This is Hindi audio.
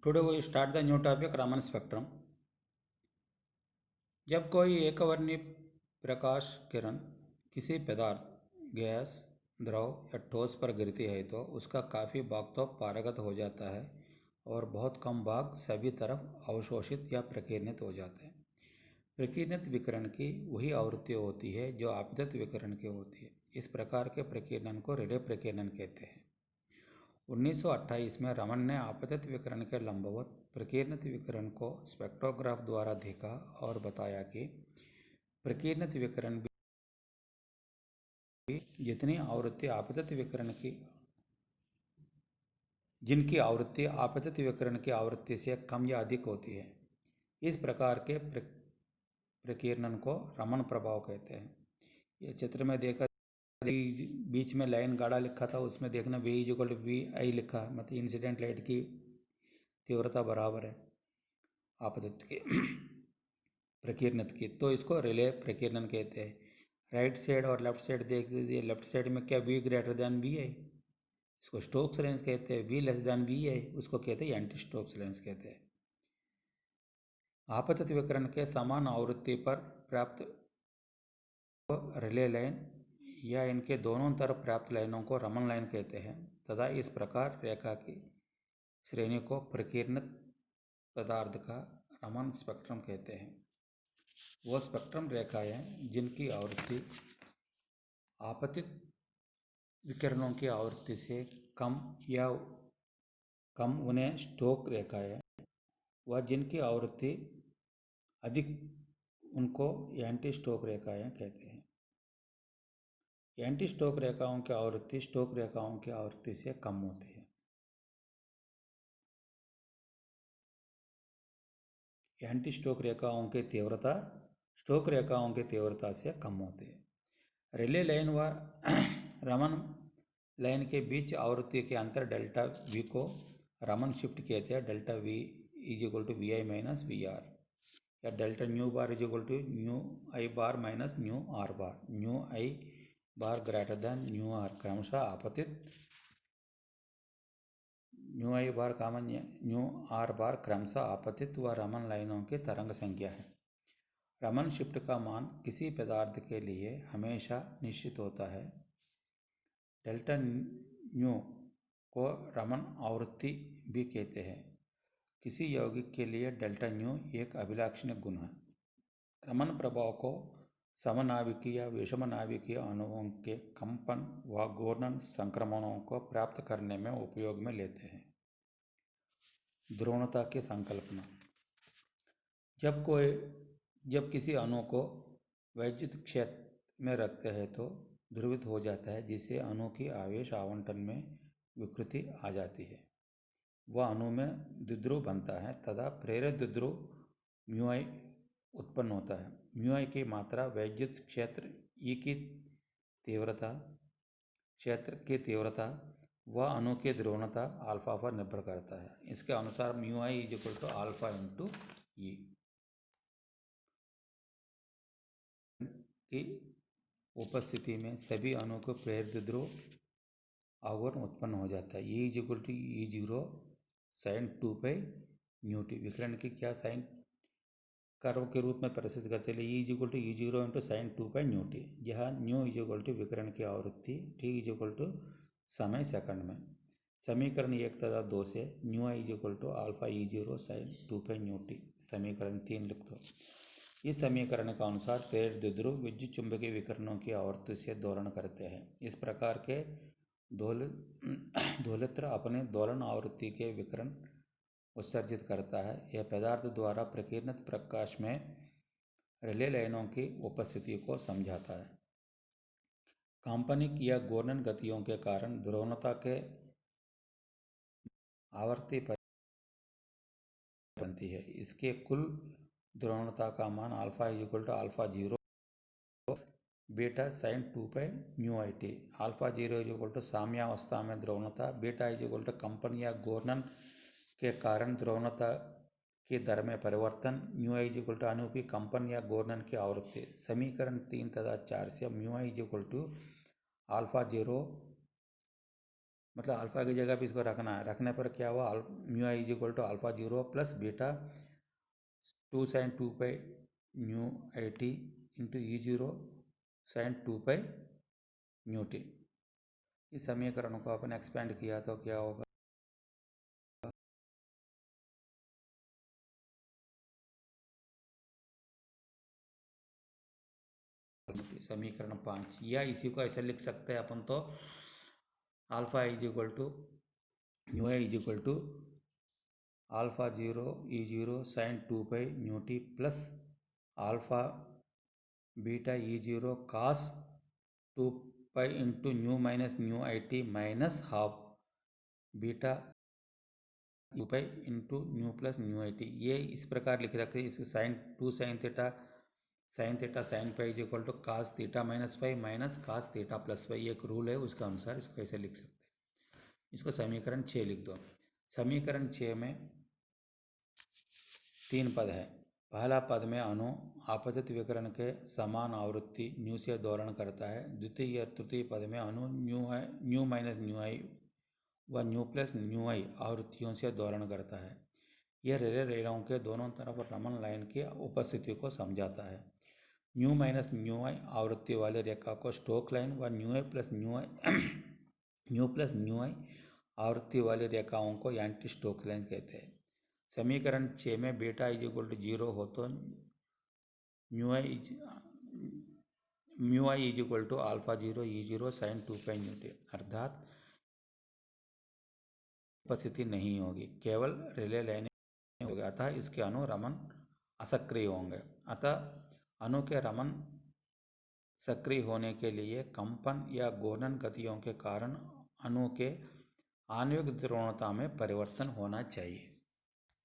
Today we start the new topic Raman spectrum. जब कोई एकवर्णी प्रकाश किरण किसी पदार्थ, गैस, द्रव या ठोस पर गिरती है तो उसका काफ़ी भाग तो पारगत हो जाता है और बहुत कम भाग सभी तरफ अवशोषित या प्रकीर्णित हो जाते हैं। प्रकीर्णित विकिरण की वही आवृत्ति होती है जो आपतित विकिरण की होती है। इस प्रकार के प्रकीर्णन को रिले प्रकीर्णन कहते हैं। 1928 में रमन ने आपतित विकिरण के लंबवत प्रकीर्णित विकिरण को स्पेक्ट्रोग्राफ द्वारा देखा और बताया कि प्रकीर्णित विकिरण भी जितनी आवृत्ति आपतित विकिरण की जिनकी आवृत्ति आपतित विकिरण की आवृत्ति से कम या अधिक होती है। इस प्रकार के प्रकीर्णन को रमन प्रभाव कहते हैं। ये चित्र में देखा बीच में लाइन गाढ़ा लिखा था, उसमें देखना V = VI लिखा, मतलब इंसिडेंट लाइट की तीव्रता बराबर है आपतित की प्रकीर्णित की, तो इसको रिले प्रकीर्णन कहते हैं। राइट साइड और लेफ्ट साइड देख लीजिए। लेफ्ट साइड में क्या V > VI, इसको स्टोक्स लेंस कहते हैं। V < VI उसको कहते हैं एंटी स्टोक्स लेंस कहते हैं। आपतित विकिरण के समान आवृत्ति पर प्राप्त रिले लाइन या इनके दोनों तरफ प्राप्त लाइनों को रमन लाइन कहते हैं तथा इस प्रकार रेखा की श्रेणी को प्रकीर्णित पदार्थ का रमन स्पेक्ट्रम कहते हैं। वो स्पेक्ट्रम रेखाएं जिनकी आवृत्ति आपतित विकिरणों की आवृत्ति से कम या कम उन्हें स्टोक रेखाएं व जिनकी आवृत्ति अधिक उनको एंटी स्टोक रेखाएं कहते हैं। एंटी स्टोक रेखाओं की आवृत्ति स्टोक रेखाओं की आवृत्ति से कम होती है। एंटी स्टोक रेखाओं की तीव्रता स्टोक रेखाओं की तीव्रता से कम होती है। रिले लाइन व रमन लाइन के बीच आवृत्ति के अंतर डेल्टा V को रमन शिफ्ट कहते हैं। डेल्टा V = VI - VR या delta nu bar new I bar minus new R bar. New I bar greater than new R क्रमशः आपतित new I bar common new R बार क्रमशः आपतित व रमन लाइनों की तरंग संख्या है। रमन शिफ्ट का मान किसी पदार्थ के लिए हमेशा निश्चित होता है। डेल्टा न्यू को रमन आवृत्ति भी कहते हैं। किसी यौगिक के लिए डेल्टा न्यू एक अभिलक्षणिक गुण है। रमन प्रभाव को समनाभिकीय या विषमनाभिकीय अणुओं के कंपन व घूर्णन संक्रमणों को प्राप्त करने में उपयोग में लेते हैं। ध्रुवणता की संकल्पना। जब किसी अणु को वैद्युत क्षेत्र में रखते हैं तो ध्रुवित हो जाता है, जिससे अणु की आवेश आवंटन में विकृति आ जाती है। वह अणु में द्विध्रुव बनता है तथा प्रेरित द्विध्रुव μI उत्पन्न होता है। μI की मात्रा वैद्युत क्षेत्र E की तीव्रता व अणु की ध्रुवणता अल्फा पर निर्भर करता है। इसके अनुसार μI = अल्फा × E की उपस्थिति में सभी अणु को प्रेरित द्विध्रुव आवर्त उत्पन्न हो जाता है। E = E0 sin 2π/μt विकिरण की क्या साइन कर्व के रूप में प्रसिद्ध करते हैं। E = E0 × sin 2π/μt, जहाँ न्यू = विकिरण की आवृत्ति, t = समय सेकंड में। समीकरण 1 तथा 2 से μI = alpha E0 sin 2π/μt समीकरण 3 लिख दो। इस समीकरण के अनुसार प्रेरित द्विध्रुव विद्युत चुंबकीय विकिरणों की आवृत्ति से दोलन करते हैं। इस प्रकार के दोलित्र अपने दोलन आवृत्ति के विकिरण उत्सर्जित करता है। यह पदार्थ द्वारा प्रकीर्णित प्रकाश में रिले लाइनों की उपस्थिति को समझाता है। काल्पनिक या घूर्णन गतियों के कारण ध्रुवणता के आवर्ती बनती है। इसके कुल ध्रुवणता का मान alpha = alpha 0 beta sin 2π/μit। Alpha 0 = साम्यावस्था में ध्रुवणता, बीटा = कंपन या घूर्णन के कारण ध्रुवणता की दर में परिवर्तन, μI = अणु की कंपन या घूर्णन की आवृत्ति। समीकरण 3 तथा 4 से μI = अल्फा 0 मतलब अल्फ़ा की जगह पे इसको रखना है। रखने पर क्या हुआ, mu i is equal to alpha 0 plus beta 2 sin 2 pi mu i t into E0 sin 2 pi mu t. इस समीकरण को अपन एक्सपेंड किया तो क्या होगा, समीकरण 5, या इसी को ऐसे लिख सकते हैं अपन तो alpha is equal to mu i is equal to alpha 0 E0 sin 2 pi mu t plus alpha beta E0 cos 2 pi into nu minus mu i t minus half beta 2 pi into nu plus mu i t. ये इस प्रकार लिख रखते हैं। इसके sine theta sine pi is equal to cos theta minus five minus cos theta plus five. एक रूल है, उसके अनुसार इसको ऐसे लिख सकते हैं। इसको समीकरण 6 लिख दो। समीकरण 6 में 3 पद है। पहला पद में अणु आपतित विकिरण के समान आवृत्ति न्यू से दोलन करता है। द्वितीय या तृतीय पद में अणु न्यू माइनस न्यू आई व न्यू प्लस न्यू आई आवृत्तियों से दोलन करता है। यह रेले रेखाओं के दोनों तरफ रमन लाइन की उपस्थिति को समझाता है। न्यू माइनस न्यू आई आवृत्ति वाली रेखा को स्टोक लाइन व न्यू प्लस न्यू आई आवृत्ति वाली रेखाओं को एंटी स्टोक लाइन कहते हैं। समीकरण 6 में बीटा इज इक्वल टू 0 हो तो mu i is equal to alpha 0 E0 sin 2 pi mu t, अर्थात उपस्थिति नहीं होगी, केवल रिले लाइन होगी। अतः इसके अणु रमन असक्रिय होंगे। अतः अणु के रमन सक्रिय होने के लिए कंपन या घूर्णन गतियों के कारण अणु के आणविक द्रवणता में परिवर्तन होना चाहिए।